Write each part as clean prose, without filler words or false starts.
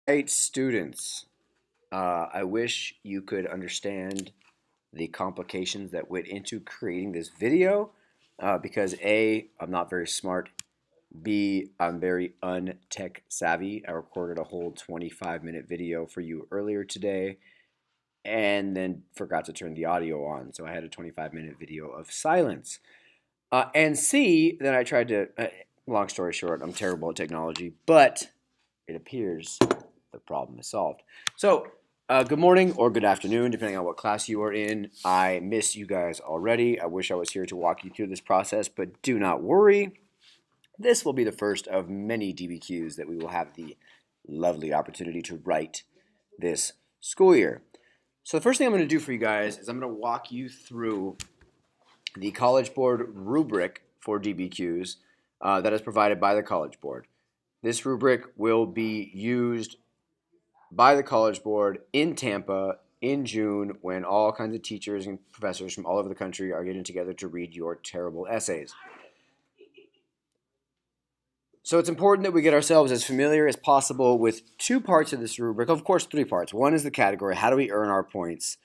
Right, students, I wish you could understand the complications that went into creating this video because A, I'm not very smart, B, I'm very untech savvy. I recorded a whole 25-minute video for you earlier today and then forgot to turn the audio on, so I had a 25-minute video of silence. And C, then I tried to, long story short, I'm terrible at technology, but it appears the problem is solved. So, good morning or good afternoon, depending on what class you are in. I miss you guys already. I wish I was here to walk you through this process, but do not worry. This will be the first of many DBQs that we will have the lovely opportunity to write this school year. So the first thing I'm going to do for you guys is I'm going to walk you through the College Board rubric for DBQs that is provided by the College Board. This rubric will be used by the College Board in Tampa in June when all kinds of teachers and professors from all over the country are getting together to read your terrible essays. So it's important that we get ourselves as familiar as possible with two parts of this rubric. Of course, three parts. One is the category, how do we earn our points?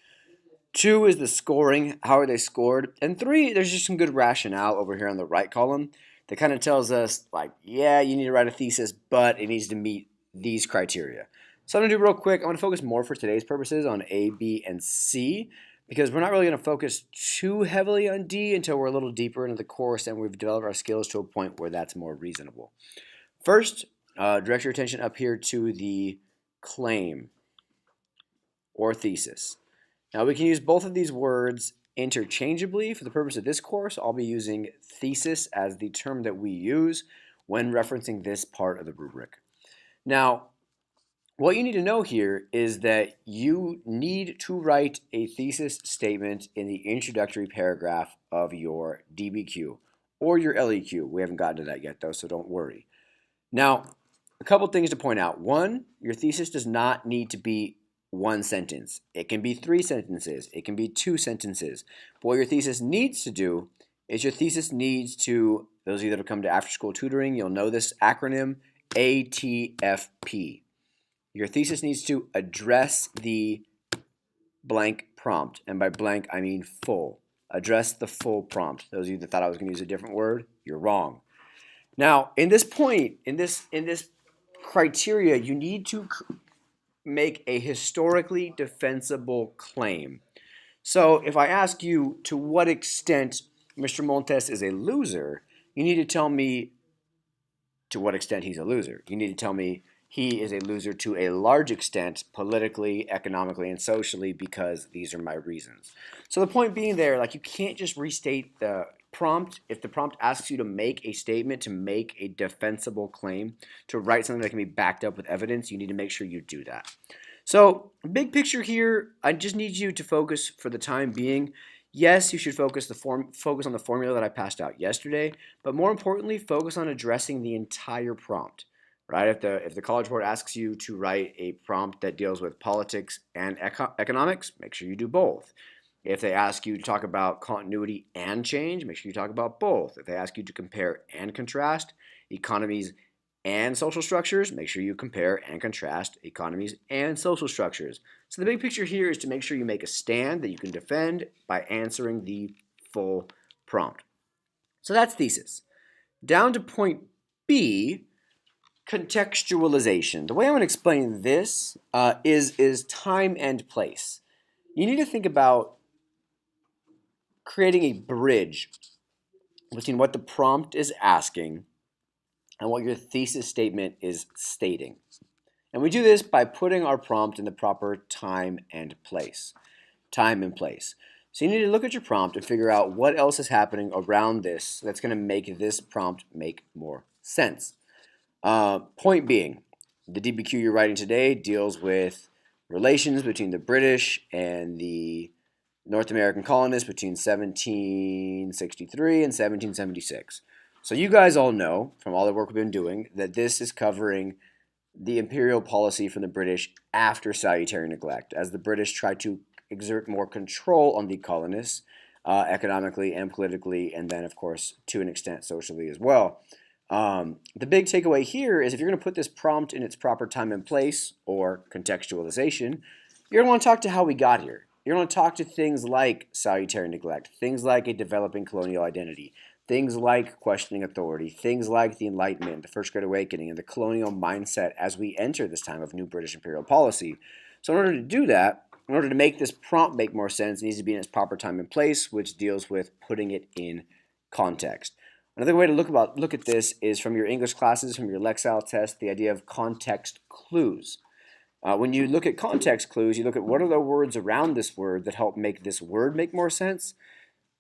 Two is the scoring, how are they scored? And three, there's just some good rationale over here on the right column that kind of tells us, like, yeah, you need to write a thesis, but it needs to meet these criteria. So I'm going to do real quick, I'm going to focus more for today's purposes on A, B, and C, because we're not really going to focus too heavily on D until we're a little deeper into the course and we've developed our skills to a point where that's more reasonable. First, direct your attention up here to the claim or thesis. Now we can use both of these words interchangeably. For the purpose of this course, I'll be using thesis as the term that we use when referencing this part of the rubric. Now, what you need to know here is that you need to write a thesis statement in the introductory paragraph of your DBQ or your LEQ. We haven't gotten to that yet though, so don't worry. Now, a couple things to point out. One, your thesis does not need to be one sentence. It can be 3 sentences. It can be 2 sentences. But what your thesis needs to do is your thesis needs to, those of you that have come to after school tutoring, you'll know this acronym, ATFP. Your thesis needs to address the blank prompt. And by blank, I mean full. Address the full prompt. Those of you that thought I was going to use a different word, you're wrong. Now, in this point, in this criteria, you need to make a historically defensible claim. So if I ask you to what extent Mr. Montes is a loser, you need to tell me to what extent he's a loser. You need to tell me he is a loser to a large extent, politically, economically, and socially, because these are my reasons. So the point being there, like, you can't just restate the prompt. If the prompt asks you to make a statement, to make a defensible claim, to write something that can be backed up with evidence, you need to make sure you do that. So big picture here, I just need you to focus for the time being. Yes, you should focus on the formula that I passed out yesterday, but more importantly, focus on addressing the entire prompt. Right? If the College Board asks you to write a prompt that deals with politics and economics, make sure you do both. If they ask you to talk about continuity and change, make sure you talk about both. If they ask you to compare and contrast economies and social structures, make sure you compare and contrast economies and social structures. So the big picture here is to make sure you make a stand that you can defend by answering the full prompt. So that's thesis. Down to point B, contextualization. The way I'm going to explain this is time and place. You need to think about creating a bridge between what the prompt is asking and what your thesis statement is stating. And we do this by putting our prompt in the proper time and place. Time and place. So you need to look at your prompt and figure out what else is happening around this that's going to make this prompt make more sense. Point being, the DBQ you're writing today deals with relations between the British and the North American colonists between 1763 and 1776. So you guys all know, from all the work we've been doing, that this is covering the imperial policy from the British after salutary neglect, as the British tried to exert more control on the colonists economically and politically, and then, of course, to an extent, socially as well. The big takeaway here is if you're going to put this prompt in its proper time and place, or contextualization, you're going to want to talk to how we got here. You're going to talk to things like salutary neglect, things like a developing colonial identity, things like questioning authority, things like the Enlightenment, the First Great Awakening, and the colonial mindset as we enter this time of new British imperial policy. So in order to do that, in order to make this prompt make more sense, it needs to be in its proper time and place, which deals with putting it in context. Another way to look at this is from your English classes, from your Lexile test, the idea of context clues. When you look at context clues, you look at what are the words around this word that help make this word make more sense.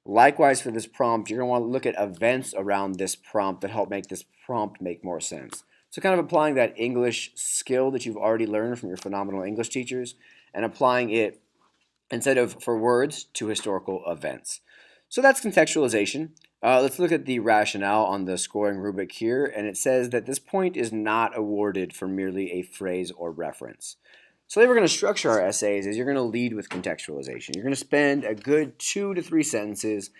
Likewise, for this prompt, you're going to want to look at events around this prompt that help make this prompt make more sense. So kind of applying that English skill that you've already learned from your phenomenal English teachers and applying it, instead of for words, to historical events. So that's contextualization. Let's look at the rationale on the scoring rubric here, and it says that this point is not awarded for merely a phrase or reference. So the way we're going to structure our essays is you're going to lead with contextualization. You're going to spend a good 2 to 3 sentences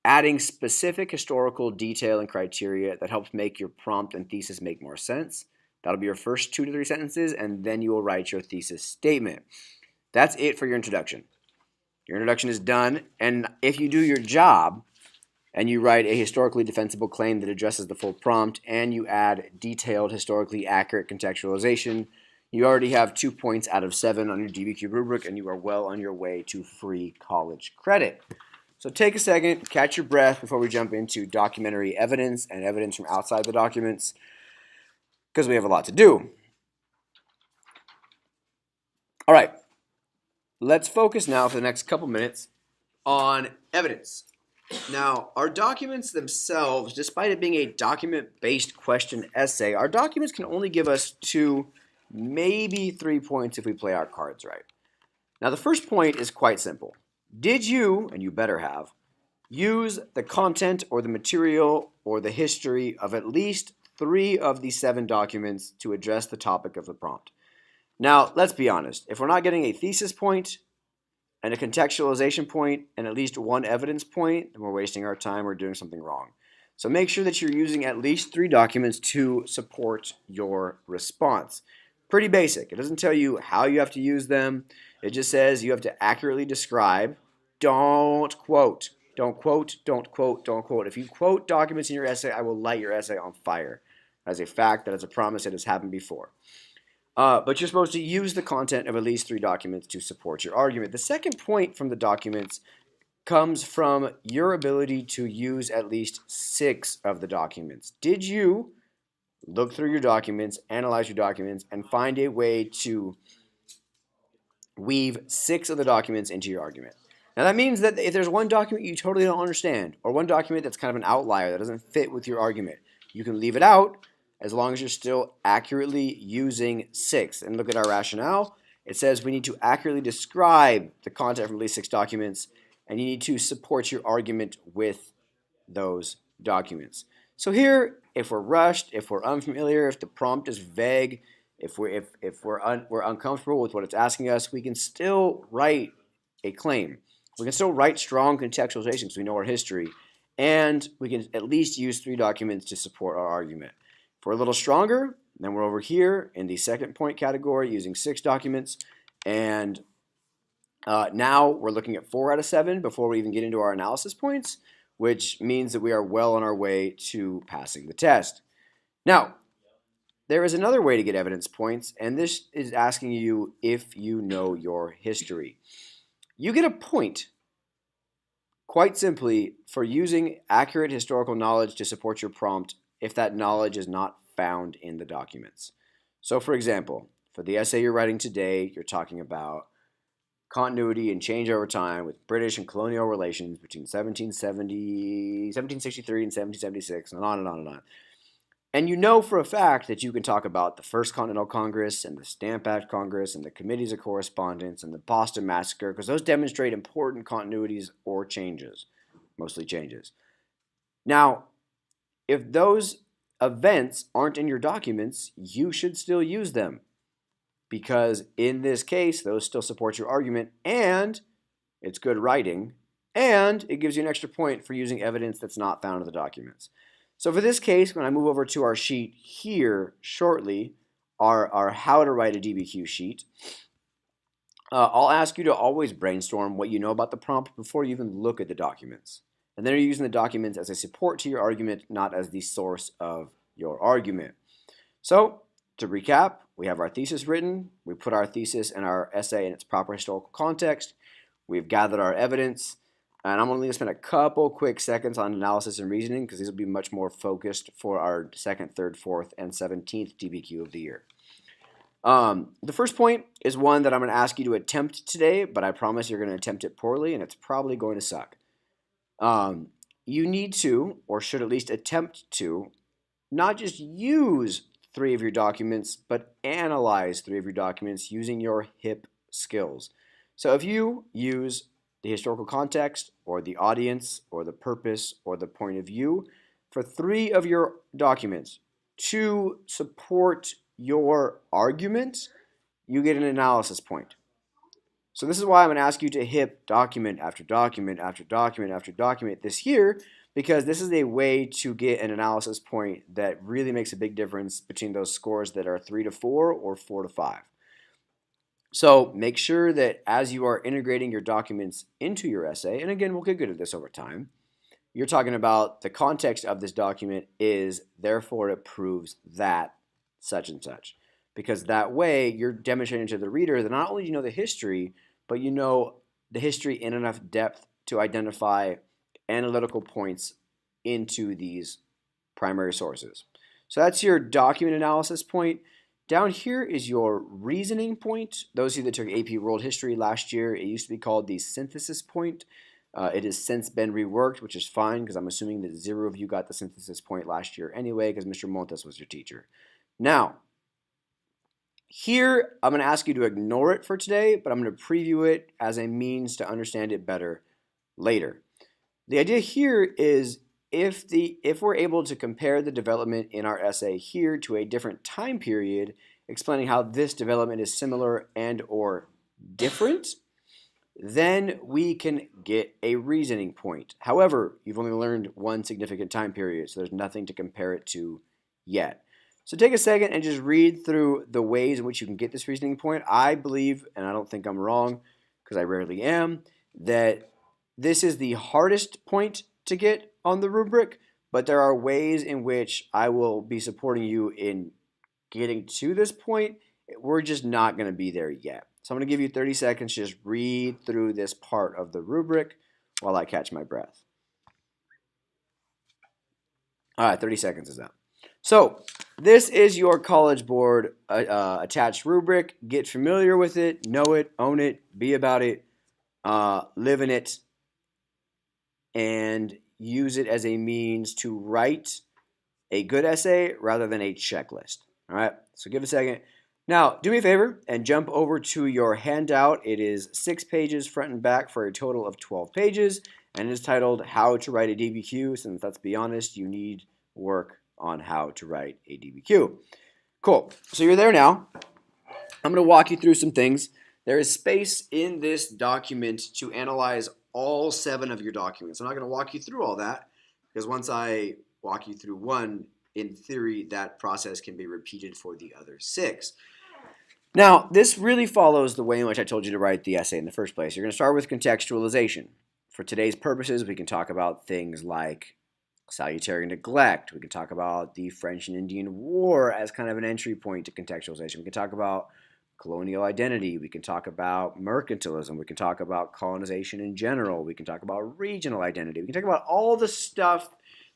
adding specific historical detail and criteria that helps make your prompt and thesis make more sense. That'll be your first 2 to 3 sentences, and then you will write your thesis statement. That's it for your introduction. Your introduction is done, and if you do your job and you write a historically defensible claim that addresses the full prompt and you add detailed, historically accurate contextualization, you already have 2 points out of 7 on your DBQ rubric, and you are well on your way to free college credit. So take a second, catch your breath before we jump into documentary evidence and evidence from outside the documents, because we have a lot to do. All right, let's focus now for the next couple minutes on evidence. Now, our documents themselves, despite it being a document-based question essay, our documents can only give us 2, maybe 3 points if we play our cards right. Now, the first point is quite simple. Did you, and you better have, use the content or the material or the history of at least 3 of the 7 documents to address the topic of the prompt? Now, let's be honest. If we're not getting a thesis point and a contextualization point and at least 1 evidence point, then we're wasting our time or doing something wrong. So make sure that you're using at least 3 documents to support your response. Pretty basic. It doesn't tell you how you have to use them. It just says you have to accurately describe. Don't quote. Don't quote, don't quote, don't quote. If you quote documents in your essay, I will light your essay on fire. As a fact, that is a promise that has happened before. But you're supposed to use the content of at least 3 documents to support your argument. The second point from the documents comes from your ability to use at least 6 of the documents. Did you look through your documents, analyze your documents, and find a way to weave 6 of the documents into your argument? Now that means that if there's one document you totally don't understand, or one document that's kind of an outlier that doesn't fit with your argument, you can leave it out as long as you're still accurately using 6. And look at our rationale. It says we need to accurately describe the content from at least 6 documents, and you need to support your argument with those documents. So here, if we're rushed, if we're unfamiliar, if the prompt is vague, if we're uncomfortable with what it's asking us, we can still write a claim. We can still write strong contextualization because we know our history, and we can at least use 3 documents to support our argument. If we're a little stronger, then we're over here in the second point category using 6 documents, and now we're looking at 4 out of 7 before we even get into our analysis points, which means that we are well on our way to passing the test. Now, there is another way to get evidence points, and this is asking you if you know your history. You get a point, quite simply, for using accurate historical knowledge to support your prompt if that knowledge is not found in the documents. So, for example, for the essay you're writing today, you're talking about continuity and change over time with British and colonial relations between 1763 and 1776, and on and on and on. And you know for a fact that you can talk about the First Continental Congress and the Stamp Act Congress and the Committees of Correspondence and the Boston Massacre, because those demonstrate important continuities or changes, mostly changes. Now, if those events aren't in your documents, you should still use them, because in this case, those still support your argument, and it's good writing, and it gives you an extra point for using evidence that's not found in the documents. So for this case, when I move over to our sheet here shortly, our how to write a DBQ sheet, I'll ask you to always brainstorm what you know about the prompt before you even look at the documents. And then you're using the documents as a support to your argument, not as the source of your argument. So to recap, we have our thesis written, we put our thesis and our essay in its proper historical context, we've gathered our evidence, and I'm only going to spend a couple quick seconds on analysis and reasoning because these will be much more focused for our 2nd, 3rd, 4th, and 17th DBQ of the year. The first point is one that I'm going to ask you to attempt today, but I promise you're going to attempt it poorly, and it's probably going to suck. You need to, or should at least attempt to, not just use 3 of your documents, but analyze 3 of your documents using your HIP skills. So if you use the historical context, or the audience, or the purpose, or the point of view for 3 of your documents to support your argument, you get an analysis point. So this is why I'm going to ask you to HIP document after document after document after document this year, because this is a way to get an analysis point that really makes a big difference between those scores that are 3 to 4 or 4 to 5. So make sure that as you are integrating your documents into your essay, and again, we'll get good at this over time, you're talking about the context of this document is, therefore it proves that such and such. Because that way you're demonstrating to the reader that not only do you know the history, but you know the history in enough depth to identify analytical points into these primary sources. So that's your document analysis point. Down here is your reasoning point. Those of you that took AP World History last year, it used to be called the synthesis point. It has since been reworked, which is fine because I'm assuming that 0 of you got the synthesis point last year anyway because Mr. Montes was your teacher. Now, here I'm going to ask you to ignore it for today, but I'm going to preview it as a means to understand it better later. The idea here is if we're able to compare the development in our essay here to a different time period, explaining how this development is similar and or different, then we can get a reasoning point. However, you've only learned one significant time period, so there's nothing to compare it to yet. So take a second and just read through the ways in which you can get this reasoning point. I believe, and I don't think I'm wrong, because I rarely am, that this is the hardest point to get on the rubric, but there are ways in which I will be supporting you in getting to this point. We're just not going to be there yet. So I'm going to give you 30 seconds to just read through this part of the rubric while I catch my breath. All right, 30 seconds is up. So this is your College Board attached rubric. Get familiar with it, know it, own it, be about it, live in it, and use it as a means to write a good essay rather than a checklist. All right, so give it a second. Now, do me a favor and jump over to your handout. It is 6 pages front and back for a total of 12 pages, and it is titled How to Write a DBQ. Since let's be honest, you need work on how to write a DBQ. Cool, so you're there now. I'm going to walk you through some things. There is space in this document to analyze all 7 of your documents. I'm not going to walk you through all that because once I walk you through one, in theory, that process can be repeated for the other 6. Now, this really follows the way in which I told you to write the essay in the first place. You're going to start with contextualization. For today's purposes, we can talk about things like salutary neglect. We can talk about the French and Indian War as kind of an entry point to contextualization. We can talk about colonial identity. We can talk about mercantilism. We can talk about colonization in general. We can talk about regional identity. We can talk about all the stuff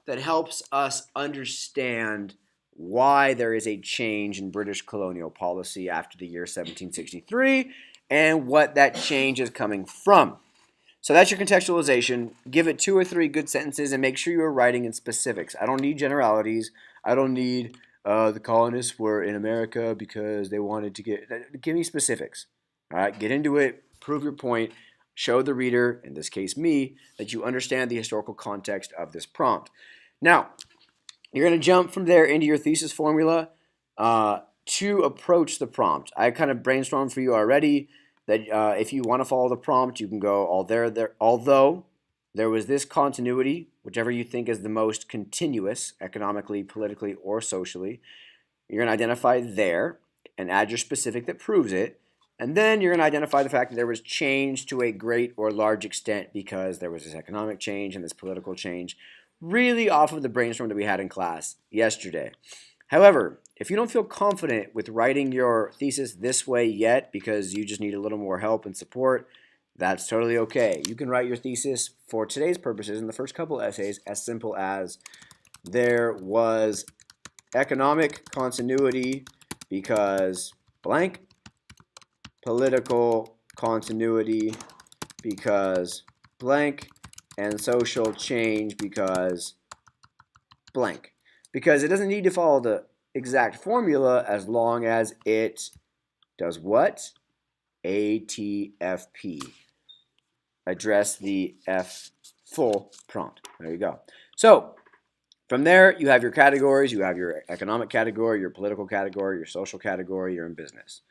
that helps us understand why there is a change in British colonial policy after the year 1763 and what that change is coming from. So that's your contextualization. Give it 2 or 3 good sentences and make sure you're writing in specifics. I don't need generalities. I don't need the colonists were in America because they wanted to give me specifics. All right, get into it, prove your point, show the reader, in this case me, that you understand the historical context of this prompt. Now, you're going to jump from there into your thesis formula to approach the prompt. I kind of brainstormed for you already that if you want to follow the prompt, you can go although there was this continuity whichever you think is the most continuous, economically, politically, or socially. You're going to identify there and add your specific that proves it. And then you're going to identify the fact that there was change to a great or large extent because there was this economic change and this political change, really off of the brainstorm that we had in class yesterday. However, if you don't feel confident with writing your thesis this way yet because you just need a little more help and support, that's totally okay. You can write your thesis for today's purposes in the first couple essays as simple as there was economic continuity because blank, political continuity because blank, and social change because blank. Because it doesn't need to follow the exact formula as long as it does what? ATFP. Address the F full prompt. There you go. So from there, you have your categories. You have your economic category, your political category, your social category, you're in business.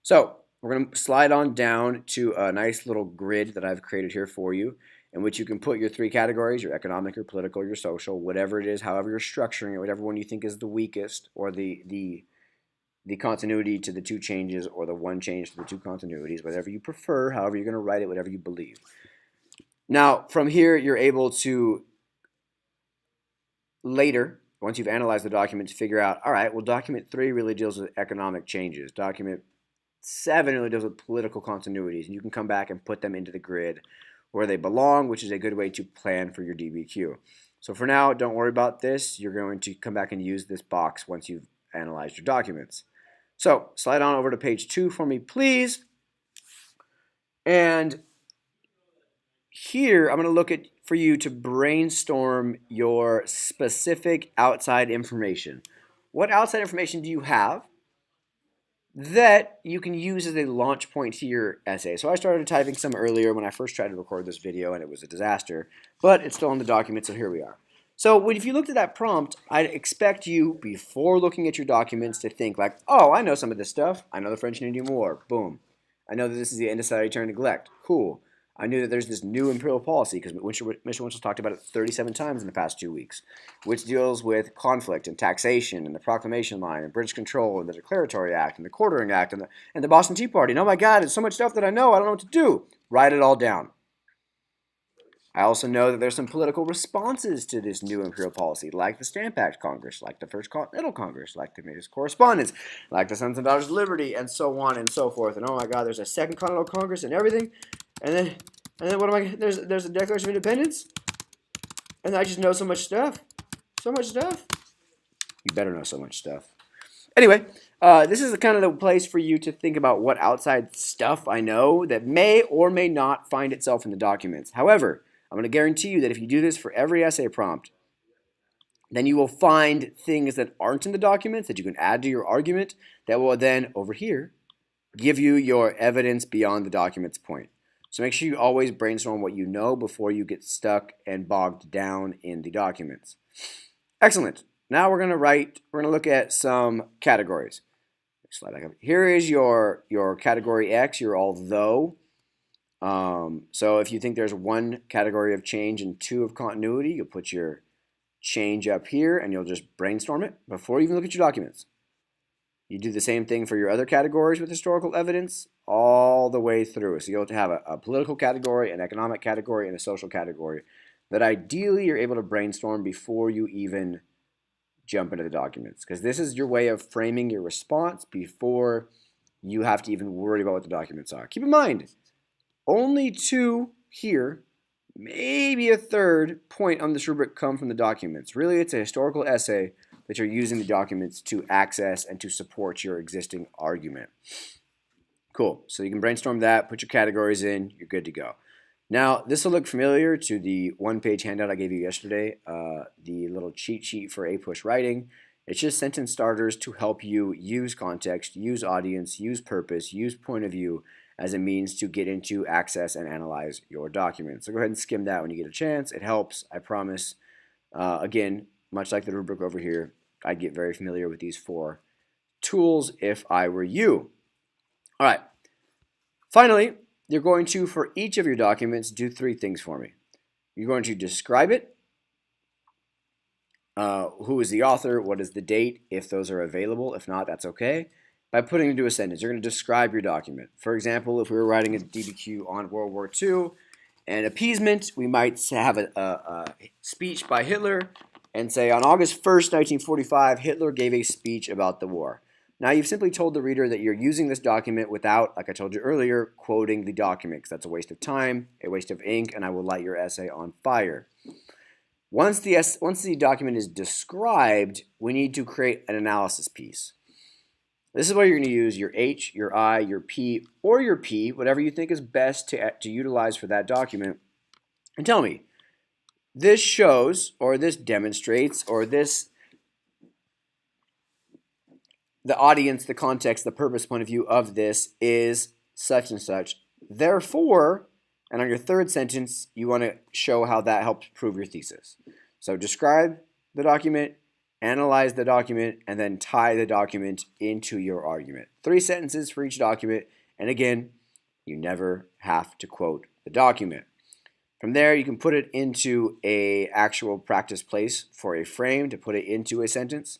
So we're going to slide on down to a nice little grid that I've created here for you, in which you can put your three categories, your economic, your political, your social, whatever it is, however you're structuring it, whatever one you think is the weakest, or the continuity to the two changes, or the one change to the two continuities, whatever you prefer, however you're going to write it, whatever you believe. Now, from here, you're able to later, once you've analyzed the document, to figure out, all right, well, document 3 really deals with economic changes. Document 7 really deals with political continuities, and you can come back and put them into the grid where they belong, which is a good way to plan for your DBQ. So for now, don't worry about this. You're going to come back and use this box once you've analyzed your documents. So slide on over to page 2 for me, please. And here, I'm going to look at for you to brainstorm your specific outside information. What outside information do you have that you can use as a launch point to your essay? So I started typing some earlier when I first tried to record this video, and it was a disaster, but it's still in the document, so here we are. So if you looked at that prompt, I'd expect you, before looking at your documents, to think like, oh, I know some of this stuff. I know the French and Indian War. Boom. I know that this is the end of society turn neglect. Cool. I knew that there's this new imperial policy, because Mr. Winchell's talked about it 37 times in the past 2 weeks, which deals with conflict and taxation and the proclamation line and British control and the Declaratory Act and the Quartering Act and the Boston Tea Party. And oh my God, it's so much stuff that I know. I don't know what to do. Write it all down. I also know that there's some political responses to this new imperial policy, like the Stamp Act Congress, like the First Continental Congress, like the Committee's Correspondence, like the Sons and Daughters of Liberty, and so on and so forth. And oh my God, there's a Second Continental Congress and everything. And then what am I? There's a Declaration of Independence, and I just know so much stuff. So much stuff. You better know so much stuff. Anyway, this is kind of the place for you to think about what outside stuff I know that may or may not find itself in the documents. However, I'm going to guarantee you that if you do this for every essay prompt, then you will find things that aren't in the documents that you can add to your argument that will then, over here, give you your evidence beyond the document's point. So make sure you always brainstorm what you know before you get stuck and bogged down in the documents. Excellent. Now we're going to look at some categories. Slide back up. Here is your category X, your although. So if you think there's one category of change and two of continuity, you'll put your change up here and you'll just brainstorm it before you even look at your documents. You do the same thing for your other categories with historical evidence all the way through. So you'll have a political category, an economic category, and a social category that ideally you're able to brainstorm before you even jump into the documents, because this is your way of framing your response before you have to even worry about what the documents are. Keep in mind, only 2 here, maybe a third point on this rubric come from the documents. Really, it's a historical essay that you're using the documents to access and to support your existing argument. Cool. So you can brainstorm that, put your categories in, you're good to go. Now, this will look familiar to the one-page handout I gave you yesterday, the little cheat sheet for APUSH writing. It's just sentence starters to help you use context, use audience, use purpose, use point of view as a means to get into, access, and analyze your documents. So go ahead and skim that when you get a chance. It helps, I promise. Again, much like the rubric over here, I'd get very familiar with these 4 tools if I were you. All right. Finally, you're going to, for each of your documents, do 3 things for me. You're going to describe it, who is the author, what is the date, if those are available. If not, that's okay. By putting it into a sentence, you're going to describe your document. For example, if we were writing a DBQ on World War II and appeasement, we might have a speech by Hitler and say, on August 1st, 1945, Hitler gave a speech about the war. Now, you've simply told the reader that you're using this document without, like I told you earlier, quoting the document, because that's a waste of time, a waste of ink, and I will light your essay on fire. Once the document is described, we need to create an analysis piece. This is where you're going to use your H, your I, your P, or your P, whatever you think is best to utilize for that document. And tell me, this shows, or this demonstrates, or this, the audience, the context, the purpose point of view of this is such and such. Therefore, and on your third sentence, you want to show how that helps prove your thesis. So describe the document, analyze the document, and then tie the document into your argument. 3 sentences for each document, and again, you never have to quote the document. From there, you can put it into an actual practice place for a frame to put it into a sentence,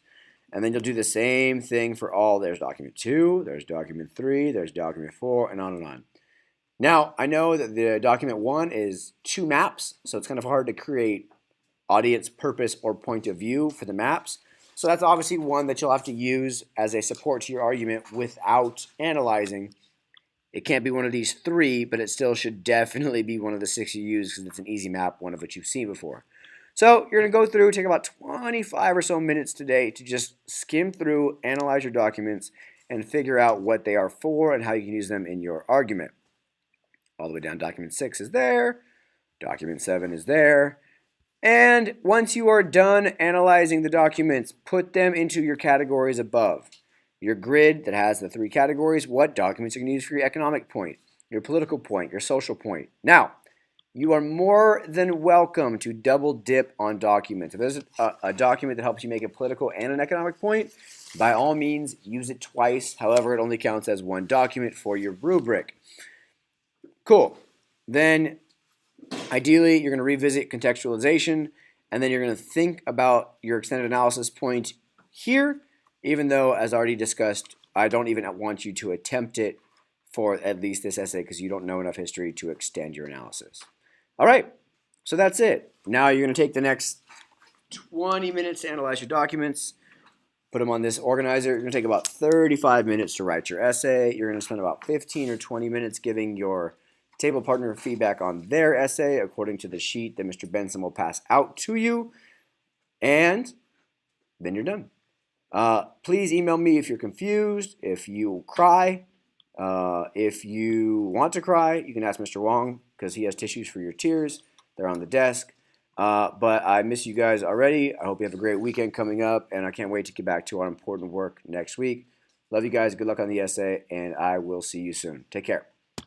and then you'll do the same thing for all. There's document 2, there's document 3, there's document 4, and on and on. Now, I know that the document 1 is 2 maps, so it's kind of hard to create audience, purpose, or point of view for the maps. So that's obviously one that you'll have to use as a support to your argument without analyzing. It can't be one of these 3, but it still should definitely be one of the 6 you use because it's an easy map, one of which you've seen before. So you're going to go through, take about 25 or so minutes today to just skim through, analyze your documents, and figure out what they are for and how you can use them in your argument. All the way down, document 6 is there, document 7 is there, and once you are done analyzing the documents, put them into your categories above. Your grid that has the 3 categories, what documents you're going to use for your economic point, your political point, your social point. Now, you are more than welcome to double dip on documents. If there's a document that helps you make a political and an economic point, by all means, use it twice. However, it only counts as 1 document for your rubric. Cool. Then, ideally, you're going to revisit contextualization, and then you're going to think about your extended analysis point here, even though, as already discussed, I don't even want you to attempt it for at least this essay because you don't know enough history to extend your analysis. All right, so that's it. Now you're going to take the next 20 minutes to analyze your documents, put them on this organizer. You're going to take about 35 minutes to write your essay. You're going to spend about 15 or 20 minutes giving your table partner feedback on their essay according to the sheet that Mr. Benson will pass out to you, and then you're done. Please email me if you're confused, if you cry, if you want to cry. You can ask Mr. Wong because he has tissues for your tears. They're on the desk. But I miss you guys already. I hope you have a great weekend coming up, and I can't wait to get back to our important work next week. Love you guys. Good luck on the essay, and I will see you soon. Take care.